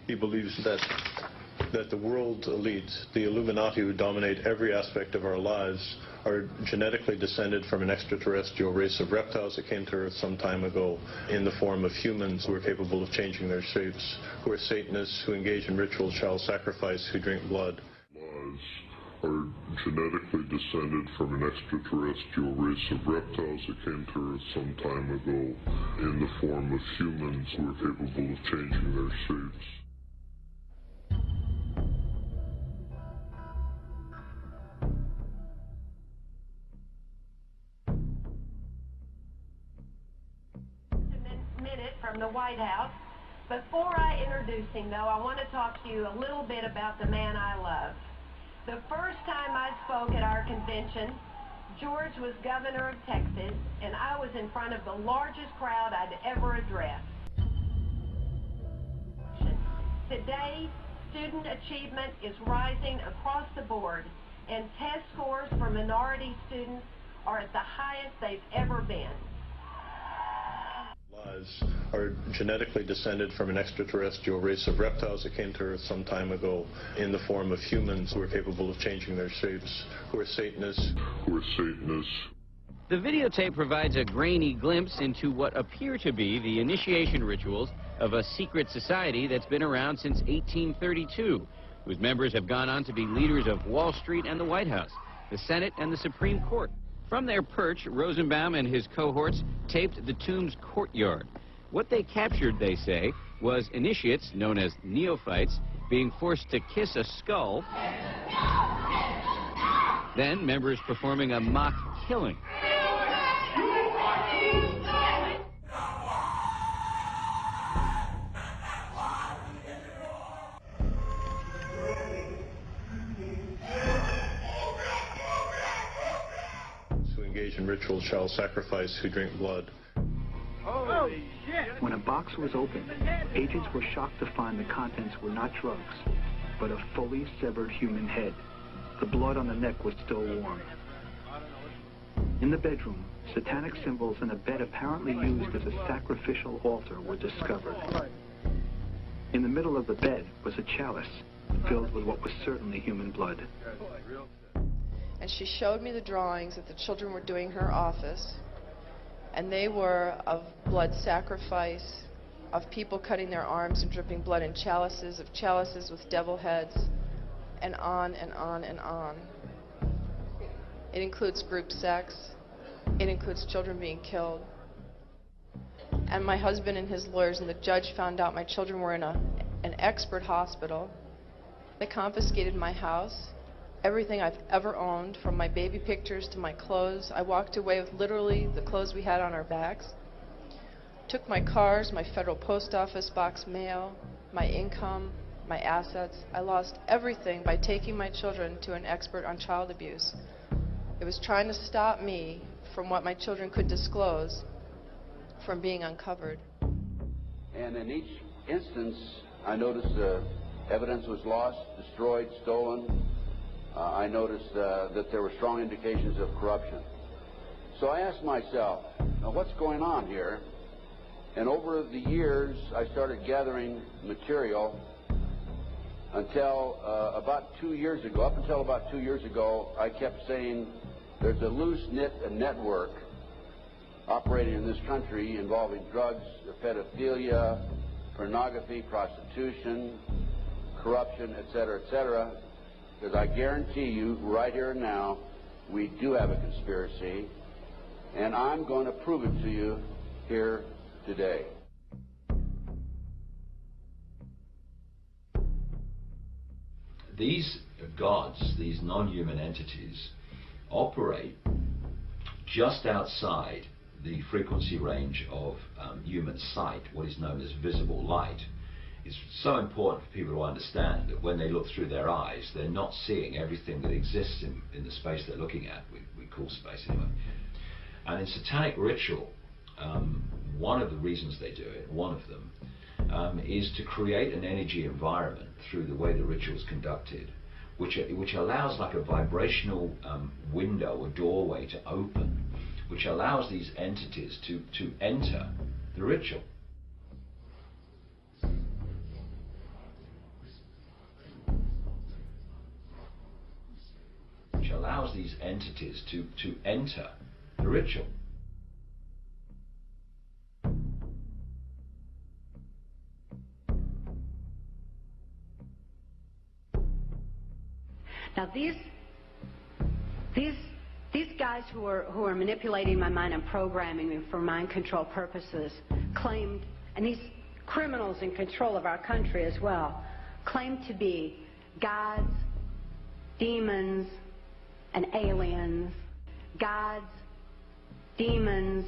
He believes that the world elites, the Illuminati who dominate every aspect of our lives, are genetically descended from an extraterrestrial race of reptiles that came to Earth some time ago in the form of humans who are capable of changing their shapes, who are Satanists, who engage in ritual child sacrifice, who drink blood. Are genetically descended from an extraterrestrial race of reptiles that came to Earth some time ago in the form of humans who are capable of changing their shapes. Minute from the White House. Before I introduce him, though, I want to talk to you a little bit about the man I love. The first time I spoke at our convention, George was governor of Texas, and I was in front of the largest crowd I'd ever addressed. Today, student achievement is rising across the board, and test scores for minority students are at the highest they've ever been. Lives are genetically descended from an extraterrestrial race of reptiles that came to Earth some time ago in the form of humans who are capable of changing their shapes, who are Satanists. The videotape provides a grainy glimpse into what appear to be the initiation rituals of a secret society that's been around since 1832, whose members have gone on to be leaders of Wall Street and the White House, the Senate and the Supreme Court. From their perch, Rosenbaum and his cohorts taped the tomb's courtyard. What they captured, they say, was initiates, known as neophytes, being forced to kiss a skull, then members performing a mock killing. In ritual child sacrifice, who drink blood. Holy shit! When a box was opened, agents were shocked to find the contents were not drugs, but a fully severed human head. The blood on the neck was still warm. In the bedroom, satanic symbols and a bed apparently used as a sacrificial altar were discovered. In the middle of the bed was a chalice filled with what was certainly human blood. And she showed me the drawings that the children were doing in her office, and they were of blood sacrifice, of people cutting their arms and dripping blood in chalices, of chalices with devil heads, and on and on and on. It includes group sex. It includes children being killed. And my husband and his lawyers and the judge found out my children were in an expert hospital. They confiscated my house, everything I've ever owned, from my baby pictures to my clothes. I walked away with literally the clothes we had on our backs. Took my cars, my federal post office box mail, my income, my assets. I lost everything by taking my children to an expert on child abuse. It was trying to stop me from what my children could disclose from being uncovered. And in each instance, I noticed evidence was lost, destroyed, stolen. I noticed that there were strong indications of corruption. So I asked myself, now what's going on here? And over the years, I started gathering material until about 2 years ago. Up until about 2 years ago, I kept saying there's a loose-knit network operating in this country involving drugs, pedophilia, pornography, prostitution, corruption, etc., etc. Because I guarantee you, right here and now, we do have a conspiracy, and I'm going to prove it to you here today. These gods, these non-human entities, operate just outside the frequency range of human sight, what is known as visible light. It's so important for people to understand that when they look through their eyes, they're not seeing everything that exists in the space they're looking at. We call space anyway. And in satanic ritual, one of the reasons they do it, one of them, is to create an energy environment through the way the ritual is conducted, which allows like a vibrational window or doorway to open, which allows these entities to enter the ritual. allows these entities to enter the ritual. Now these guys who are manipulating my mind and programming me for mind control purposes claimed, and these criminals in control of our country as well, claimed to be gods, demons, and aliens. Gods, demons,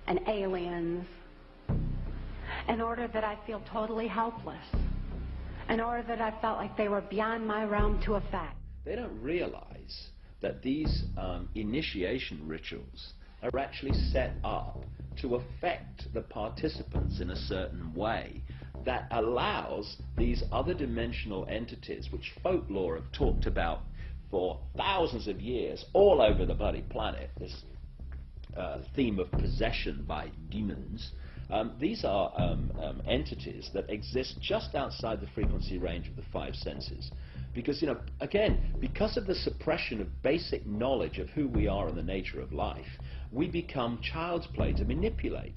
and aliens, in order that I feel totally helpless, in order that I felt like they were beyond my realm to affect. They don't realize that these initiation rituals are actually set up to affect the participants in a certain way that allows these other dimensional entities, which folklore have talked about for thousands of years all over the bloody planet, this theme of possession by demons. These are entities that exist just outside the frequency range of the five senses. Because, again, because of the suppression of basic knowledge of who we are and the nature of life, we become child's play to manipulate.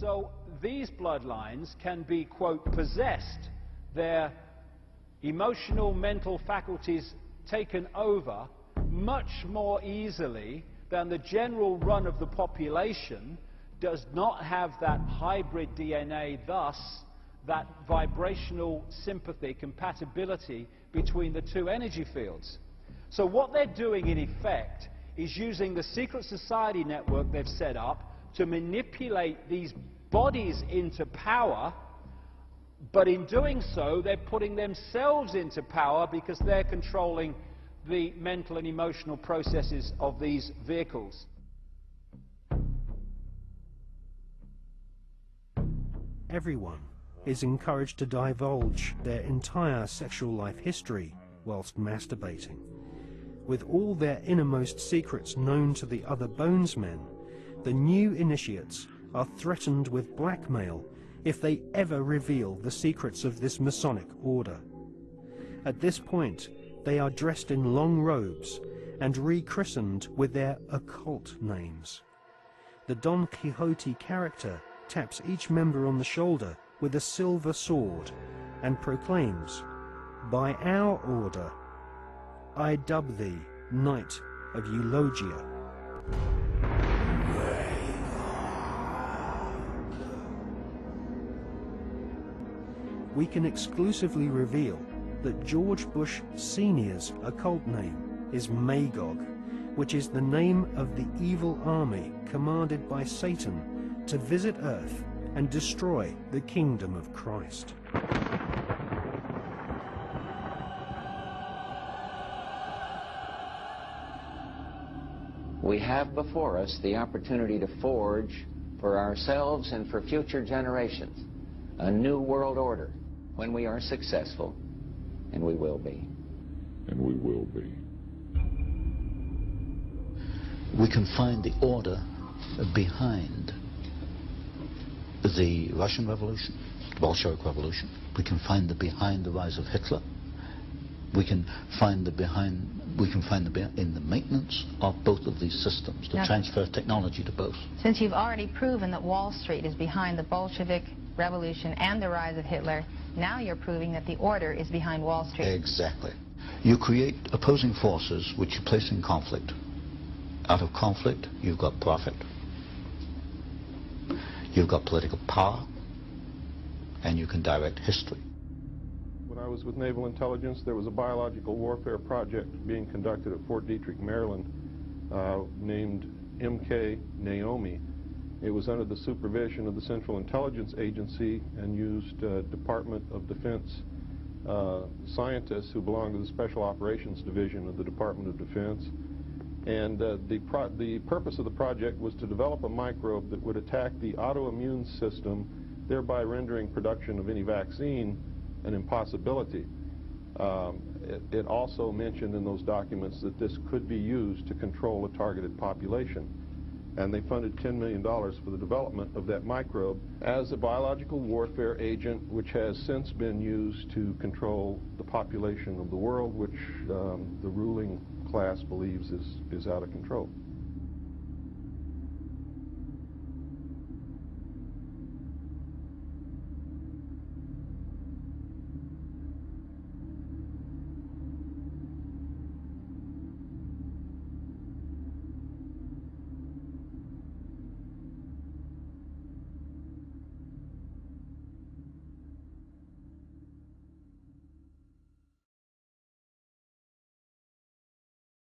So these bloodlines can be, quote, possessed, their emotional, mental faculties taken over much more easily than the general run of the population does not have that hybrid DNA, thus that vibrational sympathy, compatibility between the two energy fields. So what they're doing in effect is using the secret society network they've set up to manipulate these bodies into power, but in doing so they're putting themselves into power because they're controlling the mental and emotional processes of these vehicles. Everyone is encouraged to divulge their entire sexual life history whilst masturbating. With all their innermost secrets known to the other bonesmen, the new initiates are threatened with blackmail if they ever reveal the secrets of this Masonic order. At this point, they are dressed in long robes and rechristened with their occult names. The Don Quixote character taps each member on the shoulder with a silver sword and proclaims, "By our order, I dub thee Knight of Eulogia." We can exclusively reveal that George Bush Sr.'s occult name is Magog, which is the name of the evil army commanded by Satan to visit Earth and destroy the kingdom of Christ. We have before us the opportunity to forge for ourselves and for future generations a new world order when we are successful, and we will be. And we will be. We can find the order behind the Russian Revolution, the Bolshevik Revolution. We can find behind the rise of Hitler. We can find in the maintenance of both of these systems, to transfer technology to both. Since you've already proven that Wall Street is behind the Bolshevik Revolution and the rise of Hitler, now you're proving that the order is behind Wall Street. Exactly. You create opposing forces which you place in conflict. Out of conflict, you've got profit. You've got political power, and you can direct history. When I was with Naval Intelligence, there was a biological warfare project being conducted at Fort Detrick, Maryland, named MK Naomi. It was under the supervision of the Central Intelligence Agency and used Department of Defense scientists who belonged to the Special Operations Division of the Department of Defense. And the purpose of the project was to develop a microbe that would attack the autoimmune system, thereby rendering production of any vaccine an impossibility. It also mentioned in those documents that this could be used to control a targeted population. and they funded $10 million for the development of that microbe as a biological warfare agent, which has since been used to control the population of the world, which the ruling class believes is out of control.